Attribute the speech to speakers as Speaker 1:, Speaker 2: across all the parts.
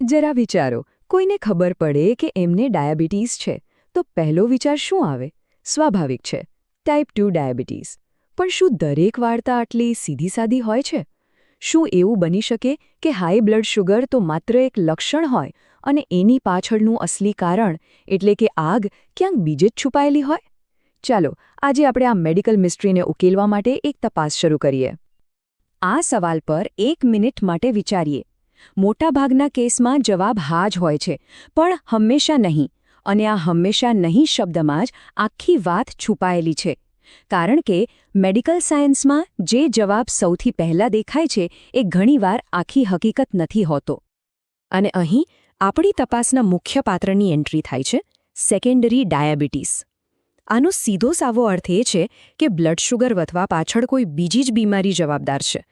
Speaker 1: જરા વિચારો, કોઈને ખબર પડે કે એમને ડાયાબિટીસ છે તો પહેલો વિચાર શું આવે? સ્વાભાવિક છે, ટાઈપ 2 ડાયાબિટીસ. પણ શું દરેક વાર્તા આટલી સીધી સાદી હોય છે? શું એવું બની શકે કે હાઈ બ્લડ શુગર તો માત્ર એક લક્ષણ હોય અને એની પાછળનું અસલી કારણ એટલે કે આગ ક્યાંક બીજે જ છુપાયેલી હોય? ચાલો આજે આપણે આ મેડિકલ મિસ્ટ્રીને ઉકેલવા માટે એક તપાસ શરૂ કરીએ. આ સવાલ પર 1 મિનિટ માટે વિચારીએ. મોટાભાગના કેસમાં જવાબ હા જ હોય છે, પણ હંમેશા નહીં. અને આ હંમેશા નહીં શબ્દમાં જ આખી વાત છુપાયેલી છે. કારણ કે મેડિકલ સાયન્સમાં જે જવાબ સૌથી પહેલા દેખાય છે એ ઘણીવાર આખી હકીકત નથી હોતો. અને અહીં આપણી તપાસના મુખ્ય પાત્રની એન્ટ્રી થાય છે, સેકન્ડરી ડાયાબિટીસ. આનો સીધો સાવો અર્થ એ છે કે બ્લડ શુગર વધવા પાછળ કોઈ બીજી જ બીમારી જવાબદાર છે.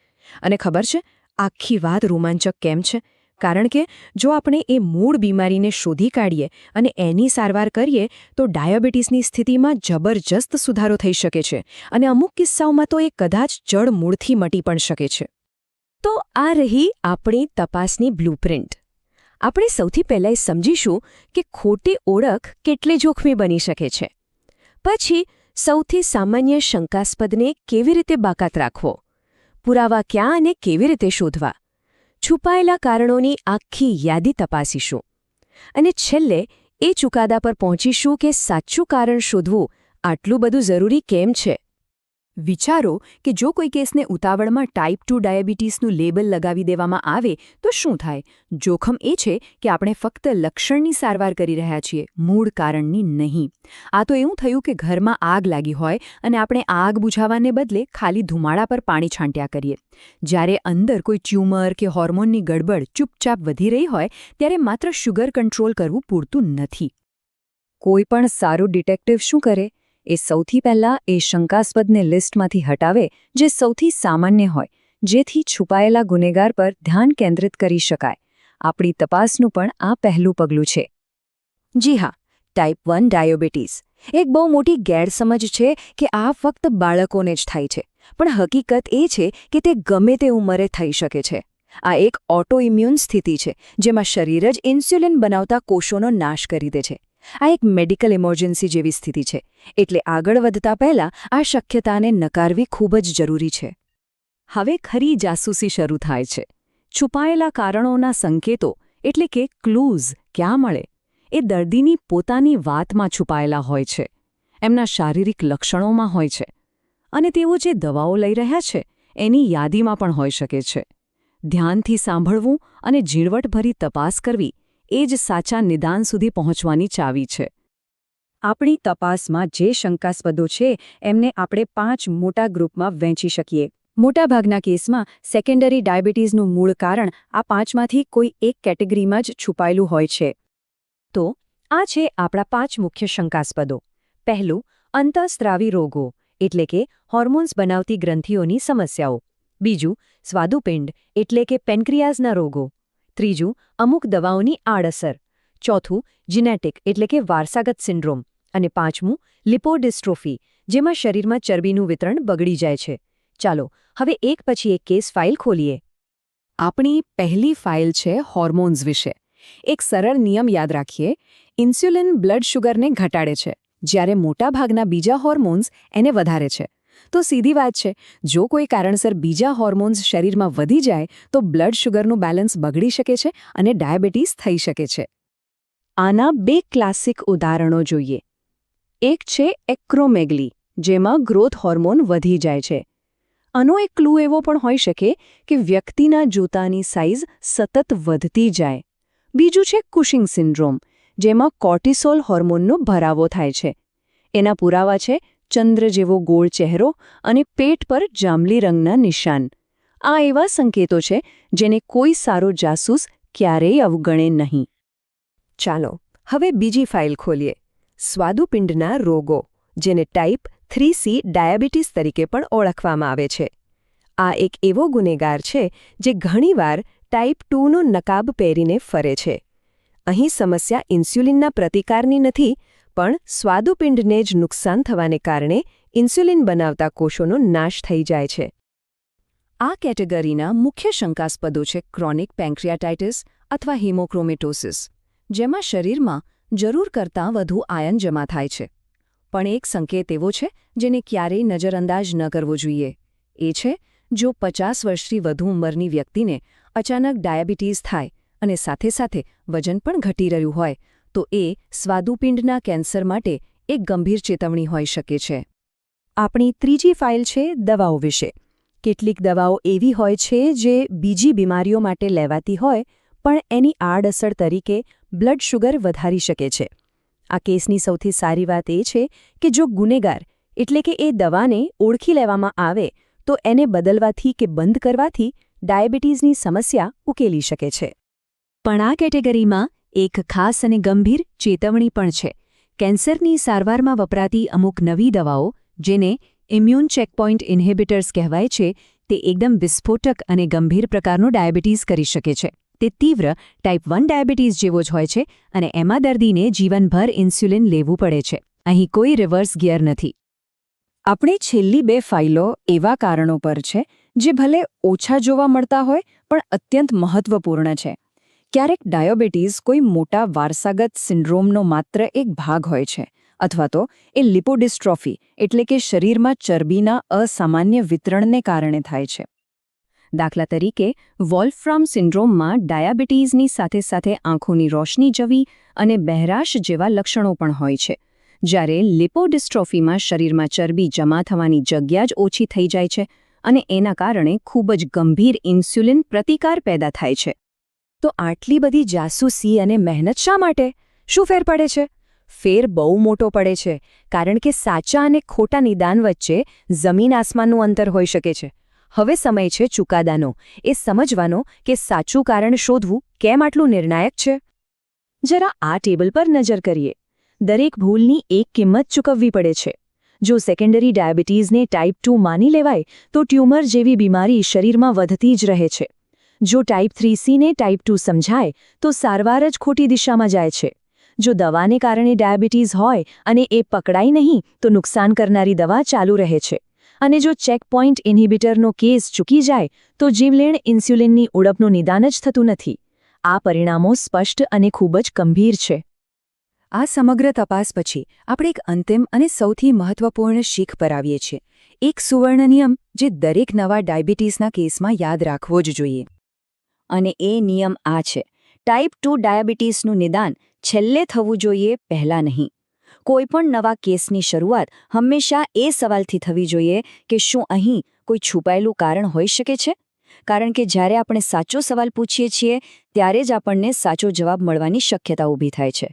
Speaker 1: અને ખબર છે, આખી વાત રોમાંચક કેમ છે? કારણ કે જો આપણે એ મૂળ બીમારીને શોધી કાઢીએ અને એની સારવાર કરીએ તો ડાયાબિટીસની સ્થિતિમાં જબરજસ્ત સુધારો થઈ શકે છે અને અમુક કિસ્સાઓમાં તો એ કદાચ જડ મૂળથી મટી પણ શકે છે. તો આ રહી આપણી તપાસની બ્લુપ્રિન્ટ. આપણે સૌથી પહેલાં એ સમજીશું કે ખોટી ઓળખ કેટલી જોખમી બની શકે છે. પછી સૌથી સામાન્ય શંકાસ્પદને કેવી રીતે બાકાત રાખવો, પુરાવા ક્યાં અને કેવી રીતે શોધવા, છુપાયેલા કારણોની આખી યાદી તપાસીશું. અને છેલ્લે એ ચુકાદા પર પહોંચીશું કે સાચું કારણ શોધવું આટલું બધું જરૂરી કેમ છે. વિચારો કે જો કોઈ કેસને ઉતાવળમાં ટાઈપ 2 ડાયાબિટીસનું લેબલ લગાવી દેવામાં આવે તો શું થાય? જોખમ એ છે કે આપણે ફક્ત લક્ષણની સારવાર કરી રહ્યા છીએ, મૂળ કારણની નહીં. આ તો એવું થયું કે ઘરમાં આગ લાગી હોય અને આપણે આગ બુઝાવવાને બદલે ખાલી ધુમાડા પર પાણી છાંટ્યા કરીએ. જ્યારે અંદર કોઈ ટ્યુમર કે હોર્મોનની ગડબડ ચૂપચાપ વધી રહી હોય ત્યારે માત્ર શુગર કંટ્રોલ કરવું પૂરતું નથી. કોઈ પણ સારું ડિટેક્ટિવ શું કરે? એ સૌથી પહેલાં એ શંકાસ્પદને લિસ્ટમાંથી હટાવે જે સૌથી સામાન્ય હોય, જેથી છુપાયેલા ગુનેગાર પર ધ્યાન કેન્દ્રિત કરી શકાય. આપણી તપાસનું પણ આ પહેલું પગલું છે. જી હા, ટાઈપ 1 ડાયાબિટીસ. એક બહુ મોટી ગેરસમજ છે કે આ ફક્ત બાળકોને જ થાય છે, પણ હકીકત એ છે કે તે ગમે તે ઉંમરે થઈ શકે છે. આ એક ઓટોઇમ્યુન સ્થિતિ છે જેમાં શરીર જ ઇન્સ્યુલિન બનાવતા કોષોનો નાશ કરી દે છે. આ એક મેડિકલ ઇમરજન્સી જેવી સ્થિતિ છે, એટલે આગળ વધતા પહેલાં આ શક્યતાને નકારવી ખૂબ જ જરૂરી છે. હવે ખરી જાસૂસી શરૂ થાય છે. છુપાયેલા કારણોના સંકેતો એટલે કે ક્લૂઝ ક્યાં મળે? એ દર્દીની પોતાની વાતમાં છુપાયેલા હોય છે, એમના શારીરિક લક્ષણોમાં હોય છે, અને તેઓ જે દવાઓ લઈ રહ્યા છે એની યાદીમાં પણ હોઈ શકે છે. ધ્યાનથી સાંભળવું અને ઝીણવટભરી તપાસ કરવી એ જ સાચા નિદાન સુધી પહોંચવાની ચાવી છે. આપણી તપાસમાં જે શંકાસ્પદો છે એમને આપણે 5 મોટા ગ્રુપમાં વહેંચી શકીએ. મોટાભાગના કેસમાં સેકન્ડરી ડાયાબિટીસનું મૂળ કારણ આ 5માંથી કોઈ એક કેટેગરીમાં જ છુપાયેલું હોય છે. તો આ છે આપણા 5 મુખ્ય શંકાસ્પદો. પહેલું, અંતઃસ્ત્રાવી રોગો એટલે કે હોર્મોન્સ બનાવતી ગ્રંથિઓની સમસ્યાઓ. બીજું, સ્વાદુપિંડ એટલે કે પેન્ક્રિયાઝના રોગો. ત્રીજું, અમુક દવાઓની આડઅસર. ચોથું, જીનેટિક એટલે કે વારસાગત સિન્ડ્રોમ. અને પાંચમું, લિપોડિસ્ટ્રોફી, જેમાં શરીરમાં ચરબીનું વિતરણ બગડી જાય છે. ચાલો હવે એક પછી એક કેસ ફાઇલ ખોલીએ. આપણી પહેલી ફાઇલ છે હોર્મોન્સ વિશે. એક સરળ નિયમ યાદ રાખીએ, ઇન્સ્યુલિન બ્લડ શુગરને ઘટાડે છે, જ્યારે મોટાભાગના બીજા હોર્મોન્સ એને વધારે છે. તો સીધી વાત છે, જો કોઈ કારણસર બીજા હોર્મોન્સ શરીરમાં વધી જાય તો બ્લડ શુગરનું બેલેન્સ બગડી શકે છે અને ડાયાબિટીસ થઈ શકે છે. આના 2 ક્લાસિક ઉદાહરણો જોઈએ. એક છે એક્રોમેગલી, જેમાં ગ્રોથ હોર્મોન વધી જાય છે. આનો એક ક્લુ એવો પણ હોઈ શકે કે વ્યક્તિના જૂતાની સાઇઝ સતત વધતી જાય. બીજું છે કુશિંગ સિન્ડ્રોમ, જેમાં કોર્ટિસોલ હોર્મોનનો ભરાવો થાય છે. એના પુરાવા છે ચંદ્ર જેવો ગોળ ચહેરો અને પેટ પર જાંબલી રંગના નિશાન. આ એવા સંકેતો છે જેને કોઈ સારો જાસૂસ ક્યારેય અવગણે નહીં. ચાલો હવે બીજી ફાઇલ ખોલીએ. સ્વાદુપિંડના રોગો, જેને ટાઈપ 3C ડાયાબિટીસ તરીકે પણ ઓળખવામાં આવે છે. આ એક એવો ગુનેગાર છે જે ઘણીવાર ટાઈપ 2નો નકાબ પહેરીને ફરે છે. અહીં સમસ્યા ઇન્સ્યુલિનના પ્રતિકારની નથી, પણ સ્વાદુપિંડને જ નુકસાન થવાને કારણે ઇન્સ્યુલિન બનાવતા કોષોનો નાશ થઈ જાય છે. આ કેટેગરીના મુખ્ય શંકાસ્પદો છે ક્રોનિક પેન્ક્રિયાટાઇટિસ, અથવા હિમોક્રોમેટોસિસ, જેમાં શરીરમાં જરૂર કરતાં વધુ આયન જમા થાય છે. પણ એક સંકેત એવો છે જેને ક્યારેય નજરઅંદાજ ન કરવો જોઈએ. એ છે જો 50 વર્ષથી વધુ ઉંમરની વ્યક્તિને અચાનક ડાયાબિટીસ થાય અને સાથે સાથે વજન પણ ઘટી રહ્યું હોય તો એ સ્વાદુપિંડના કેન્સર માટે એક ગંભીર ચેતવણી હોઈ શકે છે. આપણી ત્રીજી ફાઇલ છે દવાઓ વિશે. કેટલીક દવાઓ એવી હોય છે જે બીજી બીમારીઓ માટે લેવાતી હોય પણ એની આડઅસર તરીકે બ્લડ શુગર વધારી શકે છે. આ કેસની સૌથી સારી વાત એ છે કે જો ગુનેગાર એટલે કે એ દવાને ઓળખી લેવામાં આવે તો એને બદલવાથી કે બંધ કરવાથી ડાયાબિટીસની સમસ્યા ઉકેલી શકે છે. પણ આ કેટેગરીમાં એક ખાસ અને ગંભીર ચેતવણી પણ છે. કેન્સરની સારવારમાં વપરાતી અમુક નવી દવાઓ, જેને ઇમ્યુન ચેકપોઇન્ટ ઇન્હિબિટર્સ કહેવાય છે, તે એકદમ વિસ્ફોટક અને ગંભીર પ્રકારનો ડાયાબિટીસ કરી શકે છે. તે તીવ્ર ટાઈપ 1 ડાયાબિટીસ જેવો જ હોય છે અને એમાં દર્દીને જીવનભર ઇન્સ્યુલિન લેવું પડે છે. અહીં કોઈ રિવર્સ ગિયર નથી. આપણે છેલ્લી 2 ફાઇલો એવા કારણો પર છે જે ભલે ઓછા જોવા મળતા હોય પણ અત્યંત મહત્વપૂર્ણ છે. ક્યારેક ડાયાબિટીસ કોઈ મોટા વારસાગત સિન્ડ્રોમનો માત્ર એક ભાગ હોય છે, અથવા તો એ લિપોડિસ્ટ્રોફી એટલે કે શરીરમાં ચરબીના અસામાન્ય વિતરણને કારણે થાય છે. દાખલા તરીકે, વોલ્ફ્રામ સિન્ડ્રોમમાં ડાયાબિટીસની સાથે સાથે આંખોની રોશની જવી અને બહેરાશ જેવા લક્ષણો પણ હોય છે. જ્યારે લિપોડિસ્ટ્રોફીમાં શરીરમાં ચરબી જમા થવાની જગ્યા જ ઓછી થઈ જાય છે અને એના કારણે ખૂબ જ ગંભીર ઇન્સ્યુલિન પ્રતિકાર પેદા થાય છે. તો આટલી બધી જાસૂસી અને મહેનત શા માટે? શું ફેર પડે છે? ફેર બહુ મોટો પડે છે, કારણ કે સાચા અને ખોટા નિદાન વચ્ચે જમીન આસમાનનું અંતર હોઈ શકે છે. હવે સમય છે ચુકાદાનો, એ સમજવાનો કે સાચું કારણ શોધવું કેમ આટલું નિર્ણાયક છે. જરા આ ટેબલ પર નજર કરીએ. દરેક ભૂલની એક કિંમત ચૂકવવી પડે છે. જો સેકન્ડરી ડાયાબિટીસને ટાઈપ 2 માની લેવાય તો ટ્યુમર જેવી બીમારી શરીરમાં વધતી જ રહે છે. જો ટાઈપ 3C ને ટાઈપ 2 સમજાય તો સારવાર જ ખોટી દિશામાં જાય છે. જો દવાને કારણે ડાયાબિટીસ હોય અને એ પકડાય નહીં તો નુકસાન કરનારી દવા ચાલુ રહે છે. અને જો ચેકપોઇન્ટ ઇન્હિબિટરનો કેસ ચૂકી જાય તો જીવલેણ ઇન્સ્યુલિનની ઉણપનું નિદાન જ થતું નથી. આ પરિણામો સ્પષ્ટ અને ખૂબ જ ગંભીર છે. આ સમગ્ર તપાસ પછી આપણે એક અંતિમ અને સૌથી મહત્વપૂર્ણ શીખ પર આવીએ છીએ. એક સુવર્ણ નિયમ જે દરેક નવા ડાયાબિટીસના કેસમાં યાદ રાખવો જ જોઈએ. અને એ નિયમ આ છે: ટાઈપ 2 ડાયાબિટીસનું નિદાન છેલ્લે થવું જોઈએ, પહેલાં નહીં. કોઈપણ નવા કેસની શરૂઆત હંમેશા એ સવાલથી થવી જોઈએ કે શું અહીં કોઈ છુપાયેલું કારણ હોઈ શકે છે? કારણ કે જ્યારે આપણે સાચો સવાલ પૂછીએ છીએ ત્યારે જ આપણને સાચો જવાબ મળવાની શક્યતા ઊભી થાય છે.